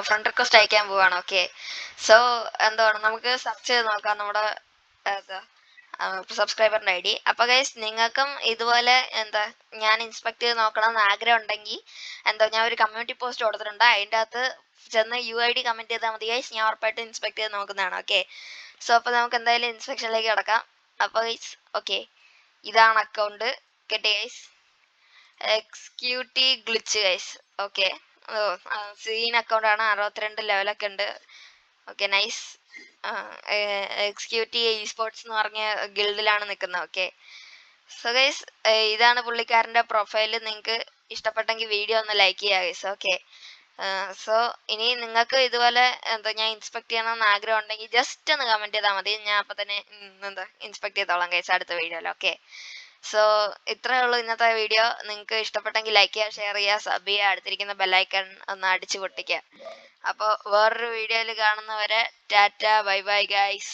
Friend request അയക്കാൻ പോവാണ്. Okay, so എന്താണ് നമുക്ക് സെർച്ച് ചെയ്ത് നോക്കാം നമ്മുടെ സബ്സ്ക്രൈബറിന്റെ ഐ ഡി. അപ്പൊ ഗൈസ് നിങ്ങൾക്കും ഇതുപോലെ ഞാൻ ഇൻസ്പെക്ട് ചെയ്ത് നോക്കണം എന്ന് ആഗ്രഹം ഉണ്ടെങ്കിൽ ഞാൻ ഒരു കമ്മ്യൂണിറ്റി പോസ്റ്റ് കൊടുത്തിട്ടുണ്ട്. അതിൻ്റെ അകത്ത് ചെന്ന് UID കമന്റ് ചെയ്താൽ മതി ഗൈസ്, ഞാൻ ഉറപ്പായിട്ട് ഇൻസ്പെക്ട് ചെയ്ത് നോക്കുന്നതാണ്. ഓക്കെ, സോ അപ്പോൾ നമുക്ക് എന്തായാലും ഇൻസ്പെക്ഷനിലേക്ക് കിടക്കാം. അപ്പോൾ ഗൈസ് ഓക്കെ, ഇതാണ് അക്കൗണ്ട്. കേട്ടെ guys, executive glitch guys. Okay, scene അക്കൗണ്ടാണ്, 62 ലെവലൊക്കെ ഉണ്ട്. Okay nice. Executive esports എന്ന് പറഞ്ഞ ഗിൽഡിലാണ് നിൽക്കുന്നത്. ഓക്കെ, സോ ഗൈസ് ഇതാണ് പുള്ളിക്കാരൻ്റെ പ്രൊഫൈൽ. നിങ്ങൾക്ക് ഇഷ്ടപ്പെട്ടെങ്കിൽ വീഡിയോ ഒന്ന് ലൈക്ക് ചെയ്യുക ഗൈസ്. ഓക്കെ, സോ ഇനി നിങ്ങൾക്ക് ഇതുപോലെ ഞാൻ ഇൻസ്പെക്ട് ചെയ്യണമെന്ന് ആഗ്രഹം ഉണ്ടെങ്കിൽ ജസ്റ്റ് ഒന്ന് കമൻറ്റ് ചെയ്താൽ മതി. ഞാൻ അപ്പം തന്നെ ഇൻസ്പെക്ട് ചെയ്തോളാം ഗൈസ് അടുത്ത വീഡിയോയിൽ. ഓക്കെ, സോ ഇത്രയേ ഉള്ളൂ ഇന്നത്തെ വീഡിയോ. നിങ്ങൾക്ക് ഇഷ്ടപ്പെട്ടെങ്കിൽ ലൈക്ക് ചെയ്യുക, ഷെയർ ചെയ്യുക, സബ് ചെയ്യുക, അടുത്തിരിക്കുന്ന ബെല്ലൈക്കൺ ഒന്ന് അടിച്ചു പൊട്ടിക്കുക. അപ്പോൾ വേറൊരു വീഡിയോയിൽ കാണുന്നവരെ ടാറ്റ ബൈ ബൈ ഗൈസ്.